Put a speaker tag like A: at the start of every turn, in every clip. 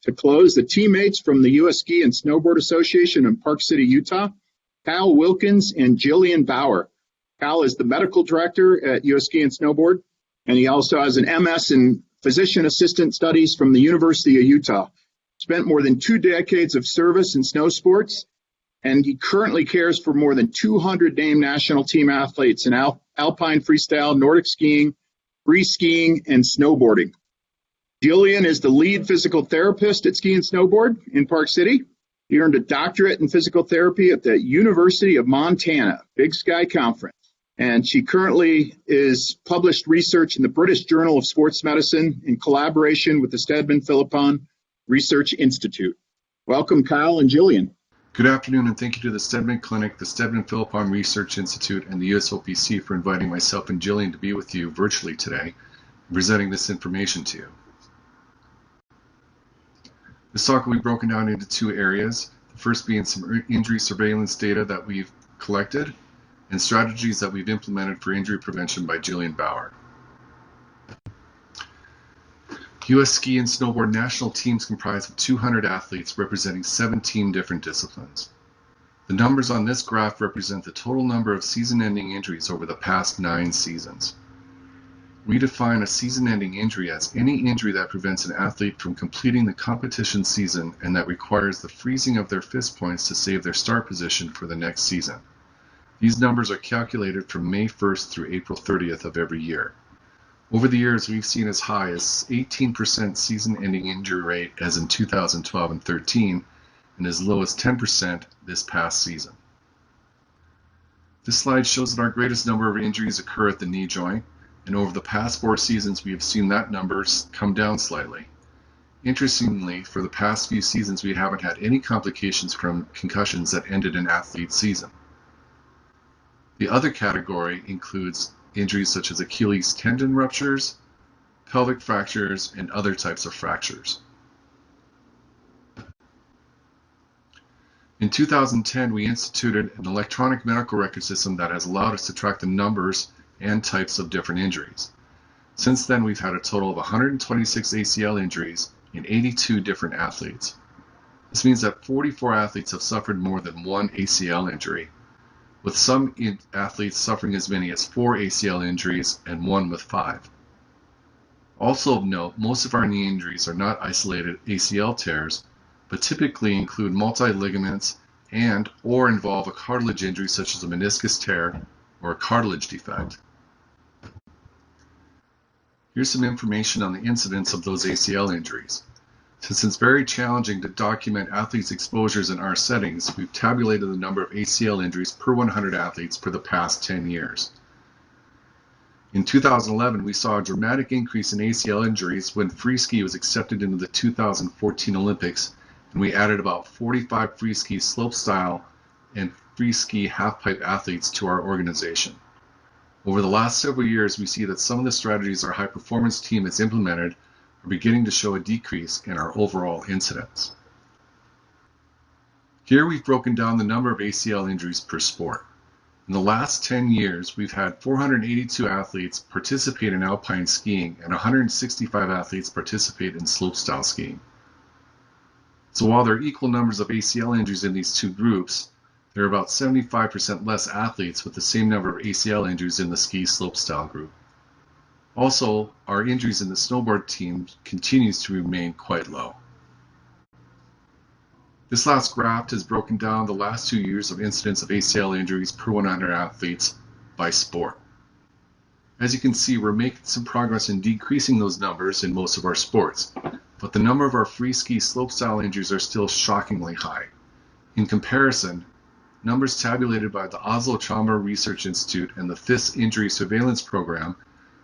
A: To close, the teammates from the U.S. Ski and Snowboard Association in Park City, Utah, Kyle Wilkens and Gillian Bauer. Kyle is the medical director at U.S. Ski and Snowboard, and he also has an MS in physician assistant studies from the University of Utah. Spent more than 2 decades of service in snow sports, and he currently cares for more than 200 named national team athletes in alpine freestyle, Nordic skiing, free skiing, and snowboarding. Gillian is the lead physical therapist at Ski and Snowboard in Park City. He earned a doctorate in physical therapy at the University of Montana, Big Sky Conference. And she currently is published research in the British Journal of Sports Medicine in collaboration with the Steadman Philippon Research Institute. Welcome, Kyle and Gillian.
B: Good afternoon, and thank you to the Steadman Clinic, the Steadman Philippon Research Institute, and the USOPC for inviting myself and Gillian to be with you virtually today, presenting this information to you. This talk will be broken down into 2 areas, the first being some injury surveillance data that we've collected and strategies that we've implemented for injury prevention by Gillian Bauer. U.S. ski and snowboard national teams comprise of 200 athletes representing 17 different disciplines. The numbers on this graph represent the total number of season-ending injuries over the past 9 seasons. We define a season-ending injury as any injury that prevents an athlete from completing the competition season and that requires the freezing of their fist points to save their start position for the next season. These numbers are calculated from May 1st through April 30th of every year. Over the years, we've seen as high as 18% season-ending injury rate as in 2012 and 13, and as low as 10% this past season. This slide shows that our greatest number of injuries occur at the knee joint, and over the past 4 seasons, we have seen that numbers come down slightly. Interestingly, for the past few seasons, we haven't had any complications from concussions that ended an athlete's season. The other category includes injuries such as Achilles tendon ruptures, pelvic fractures, and other types of fractures. In 2010, we instituted an electronic medical record system that has allowed us to track the numbers and types of different injuries. Since then, we've had a total of 126 ACL injuries in 82 different athletes. This means that 44 athletes have suffered more than 1 ACL injury, with some athletes suffering as many as 4 ACL injuries and 1 with 5. Also of note, most of our knee injuries are not isolated ACL tears, but typically include multi-ligaments or involve a cartilage injury such as a meniscus tear or a cartilage defect. Here's some information on the incidence of those ACL injuries. Since it's very challenging to document athletes' exposures in our settings, we've tabulated the number of ACL injuries per 100 athletes for the past 10 years. In 2011, we saw a dramatic increase in ACL injuries when free ski was accepted into the 2014 Olympics, and we added about 45 free ski slopestyle and free ski halfpipe athletes to our organization. Over the last several years, we see that some of the strategies our high performance team has implemented are beginning to show a decrease in our overall incidence. Here we've broken down the number of ACL injuries per sport. In the last 10 years, we've had 482 athletes participate in alpine skiing and 165 athletes participate in slopestyle skiing. So while there are equal numbers of ACL injuries in these 2 groups, there are about 75% less athletes with the same number of ACL injuries in the ski slopestyle group. Also, our injuries in the snowboard team continues to remain quite low. This last graph has broken down the last 2 years of incidence of ACL injuries per 100 athletes by sport. As you can see, we're making some progress in decreasing those numbers in most of our sports, but the number of our free ski slopestyle injuries are still shockingly high. In comparison, numbers tabulated by the Oslo Trauma Research Institute and the FIS Injury Surveillance Program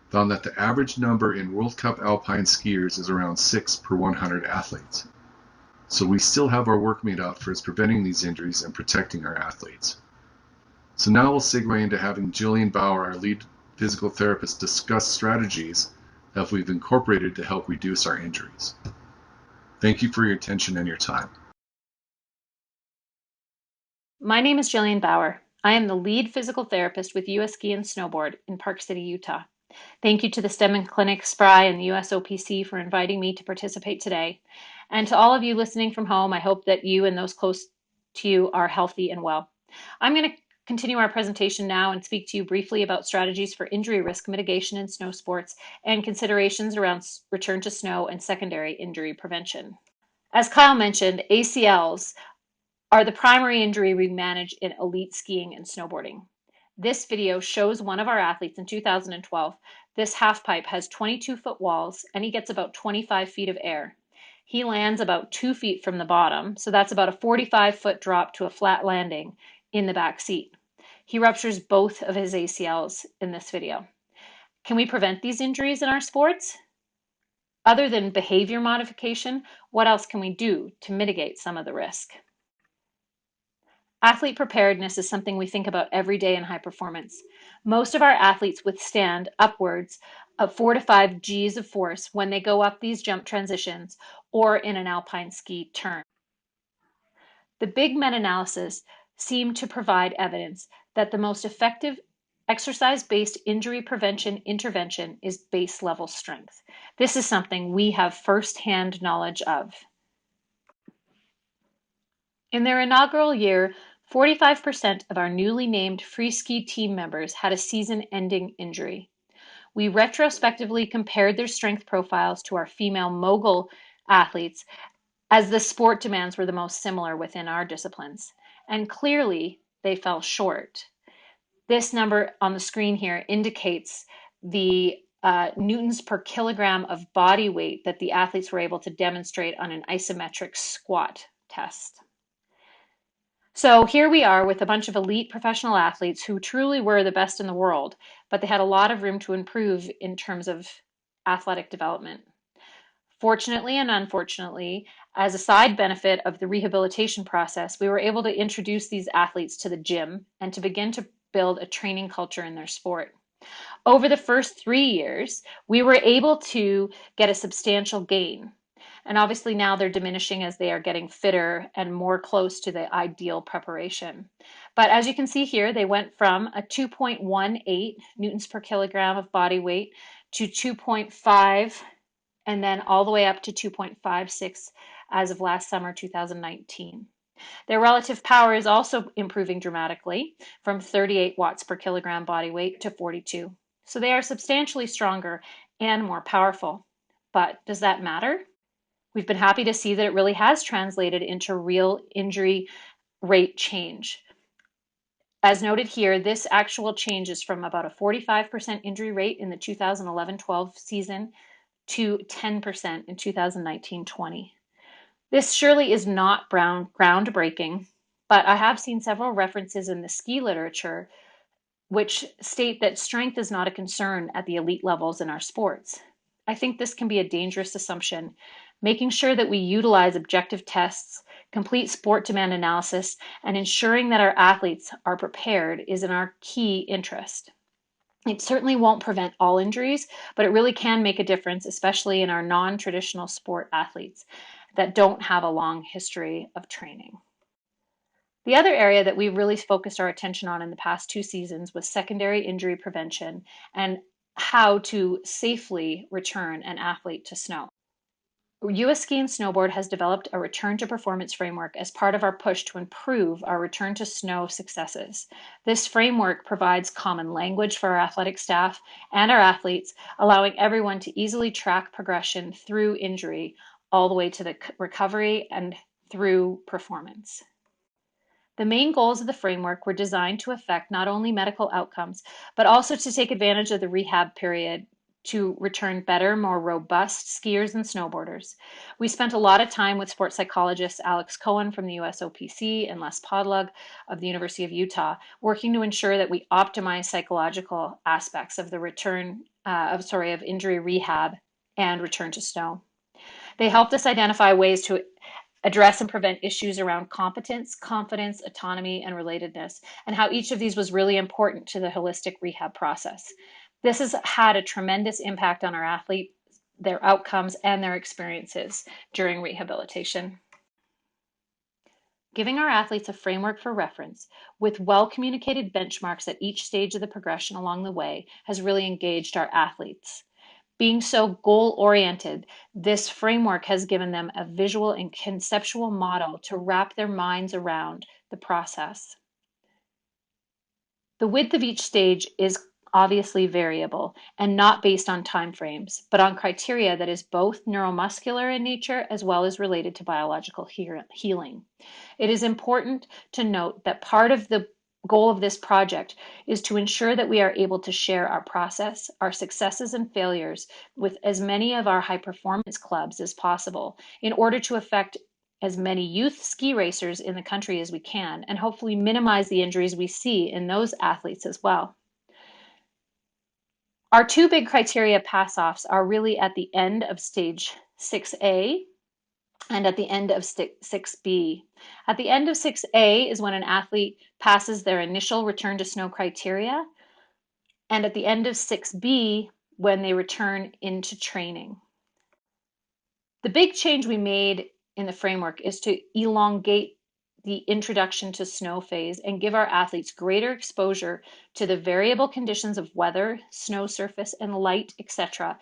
B: found that the average number in World Cup alpine skiers is around 6 per 100 athletes. So we still have our work made out for preventing these injuries and protecting our athletes. So now we'll segue into having Gillian Bauer, our lead physical therapist, discuss strategies that we've incorporated to help reduce our injuries. Thank you for your attention and your time.
C: My name is Gillian Bauer. I am the lead physical therapist with US Ski and Snowboard in Park City, Utah. Thank you to the Steadman Clinic, SPRI, and the USOPC for inviting me to participate today. And to all of you listening from home, I hope that you and those close to you are healthy and well. I'm going to continue our presentation now and speak to you briefly about strategies for injury risk mitigation in snow sports and considerations around return to snow and secondary injury prevention. As Kyle mentioned, ACLs are the primary injury we manage in elite skiing and snowboarding. This video shows one of our athletes in 2012. This half pipe has 22-foot walls and he gets about 25 feet of air. He lands about 2 feet from the bottom, so that's about a 45-foot drop to a flat landing in the back seat. He ruptures both of his ACLs in this video. Can we prevent these injuries in our sports? Other than behavior modification, what else can we do to mitigate some of the risk? Athlete preparedness is something we think about every day in high performance. Most of our athletes withstand upwards of 4 to 5 Gs of force when they go up these jump transitions or in an alpine ski turn. The big meta-analysis seemed to provide evidence that the most effective exercise-based injury prevention intervention is base level strength. This is something we have firsthand knowledge of. In their inaugural year, 45% of our newly named free ski team members had a season-ending injury. We retrospectively compared their strength profiles to our female mogul athletes as the sport demands were the most similar within our disciplines, and clearly they fell short. This number on the screen here indicates the newtons per kilogram of body weight that the athletes were able to demonstrate on an isometric squat test. So here we are with a bunch of elite professional athletes who truly were the best in the world, but they had a lot of room to improve in terms of athletic development. Fortunately and unfortunately, as a side benefit of the rehabilitation process, we were able to introduce these athletes to the gym and to begin to build a training culture in their sport. Over the first 3 years, we were able to get a substantial gain. And obviously now they're diminishing as they are getting fitter and more close to the ideal preparation. But as you can see here, they went from a 2.18 newtons per kilogram of body weight to 2.5 and then all the way up to 2.56 as of last summer, 2019. Their relative power is also improving dramatically from 38 watts per kilogram body weight to 42. So they are substantially stronger and more powerful. But does that matter? We've been happy to see that it really has translated into real injury rate change. As noted here, this actual change is from about a 45% injury rate in the 2011-12 season to 10% in 2019-20. This surely is not groundbreaking, but I have seen several references in the ski literature which state that strength is not a concern at the elite levels in our sports. I think this can be a dangerous assumption. Making sure that we utilize objective tests, complete sport demand analysis, and ensuring that our athletes are prepared is in our key interest. It certainly won't prevent all injuries, but it really can make a difference, especially in our non-traditional sport athletes that don't have a long history of training. The other area that we really focused our attention on in the past 2 seasons was secondary injury prevention and how to safely return an athlete to snow. US Ski and Snowboard has developed a return to performance framework as part of our push to improve our return to snow successes. This framework provides common language for our athletic staff and our athletes, allowing everyone to easily track progression through injury all the way to the recovery and through performance. The main goals of the framework were designed to affect not only medical outcomes, but also to take advantage of the rehab period to return better, more robust skiers and snowboarders. We spent a lot of time with sports psychologists Alex Cohen from the USOPC and Les Podlug of the University of Utah, working to ensure that we optimize psychological aspects of the return of injury rehab and return to snow. They helped us identify ways to address and prevent issues around competence, confidence, autonomy, and relatedness, and how each of these was really important to the holistic rehab process. This has had a tremendous impact on our athletes, their outcomes, and their experiences during rehabilitation. Giving our athletes a framework for reference with well-communicated benchmarks at each stage of the progression along the way has really engaged our athletes. Being so goal-oriented, this framework has given them a visual and conceptual model to wrap their minds around the process. The width of each stage is obviously variable and not based on timeframes, but on criteria that is both neuromuscular in nature as well as related to biological healing. It is important to note that part of the goal of this project is to ensure that we are able to share our process, our successes and failures with as many of our high performance clubs as possible in order to affect as many youth ski racers in the country as we can, and hopefully minimize the injuries we see in those athletes as well. Our two big criteria pass-offs are really at the end of stage 6A and at the end of 6B. At the end of 6A is when an athlete passes their initial return to snow criteria, and at the end of 6B, when they return into training. The big change we made in the framework is to elongate the introduction to snow phase and give our athletes greater exposure to the variable conditions of weather, snow surface, and light, etc.,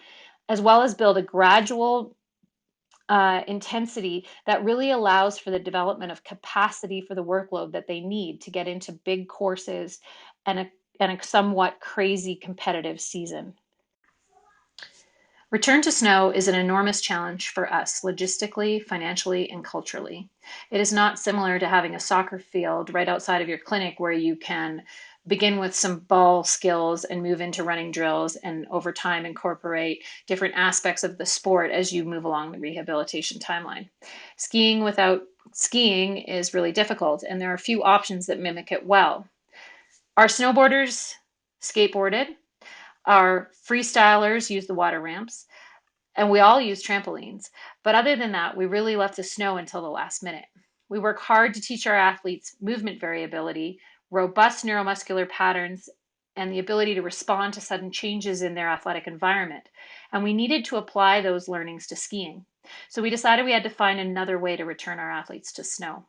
C: as well as build a gradual intensity that really allows for the development of capacity for the workload that they need to get into big courses and a somewhat crazy competitive season. Return to snow is an enormous challenge for us logistically, financially, and culturally. It is not similar to having a soccer field right outside of your clinic where you can begin with some ball skills and move into running drills and over time incorporate different aspects of the sport as you move along the rehabilitation timeline. Skiing without skiing is really difficult, and there are a few options that mimic it well. Our snowboarders skateboarded, our freestylers use the water ramps, and we all use trampolines. But other than that, we really left the snow until the last minute. We work hard to teach our athletes movement variability, robust neuromuscular patterns, and the ability to respond to sudden changes in their athletic environment. And we needed to apply those learnings to skiing. So we decided we had to find another way to return our athletes to snow.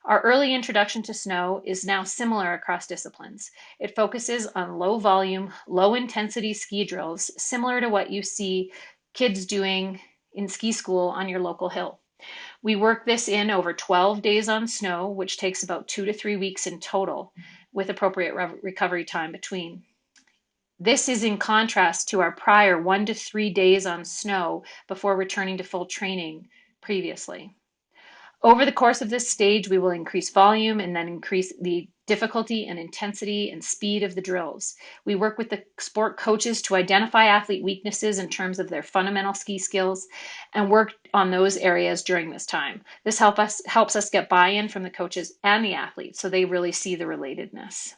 C: Our early introduction to snow is now similar across disciplines. It focuses on low volume, low intensity ski drills, similar to what you see kids doing in ski school on your local hill. We work this in over 12 days on snow, which takes about 2 to 3 weeks in total, with appropriate recovery time between. This is in contrast to our prior 1 to 3 days on snow before returning to full training previously. Over the course of this stage, we will increase volume and then increase the difficulty and intensity and speed of the drills. We work with the sport coaches to identify athlete weaknesses in terms of their fundamental ski skills and work on those areas during this time. This helps us get buy-in from the coaches and the athletes so they really see the relatedness.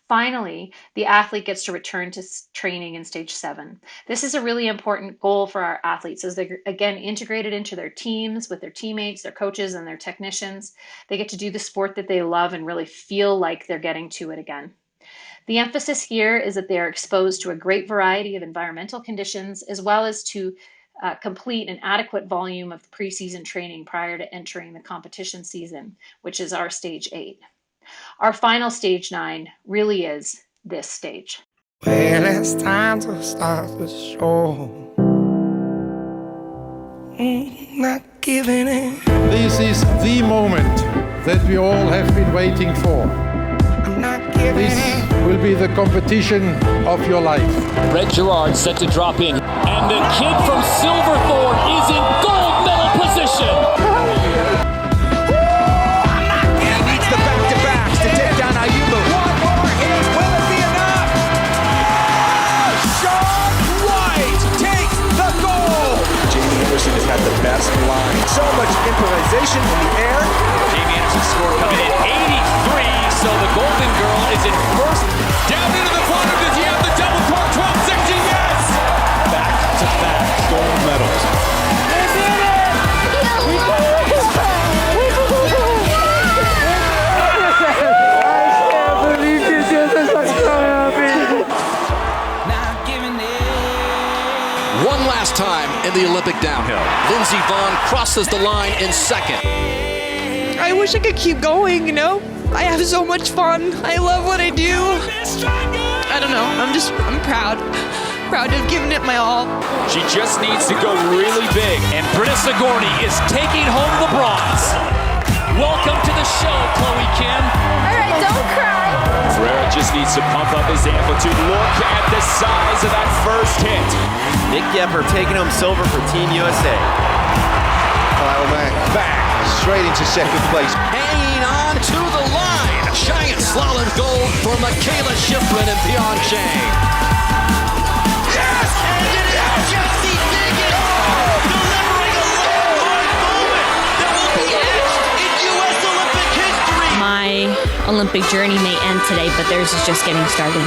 C: Finally, the athlete gets to return to training in stage 7. This is a really important goal for our athletes as they're, again, integrated into their teams with their teammates, their coaches, and their technicians. They get to do the sport that they love and really feel like they're getting to it again. The emphasis here is that they are exposed to a great variety of environmental conditions as well as to complete an adequate volume of preseason training prior to entering the competition season, which is our stage 8. Our final stage 9 really is this stage.
D: Well, it's time to start the show. Not giving in.
E: This is the moment that we all have been waiting for.
D: I'm not giving
E: This
D: in.
E: will be the competition of your life.
F: Brett Gerard set to drop in. And the kid from Silverthorne is in gold medal position.
G: Has had the best line. So much improvisation in the air.
F: Jamie Anderson's score coming in 83, so the Golden Girl is in first. Down into the bottom, does he have the double cork 1260? Yes!
G: Back-to-back gold medals.
H: They did it! We did it! I can't believe you did this. I'm so happy.
D: Not giving in.
I: One last time in the Olympic downhill. Lindsey Vonn crosses the line in second.
J: I wish I could keep going, you know? I have so much fun. I love what I do. I don't know. I'm proud to have given it my all.
F: She just needs to go really big. And Britta Sigourney is taking home the bronze. Welcome to the show, Chloe Kim.
K: All right, don't cry.
F: Ferreira just needs to pump up his amplitude. Look at the size of that first hit.
G: Nick Gepper taking home silver for Team USA.
L: Kyle Mack back straight into second place.
I: Hanging on to the line. Giant slalom gold for Michaela Schifrin and Pyeongchang.
F: Yes! And it is Jessie Diggins delivering a landmark moment that will be etched in U.S. Olympic history.
K: My Olympic journey may end today, but theirs is just getting started.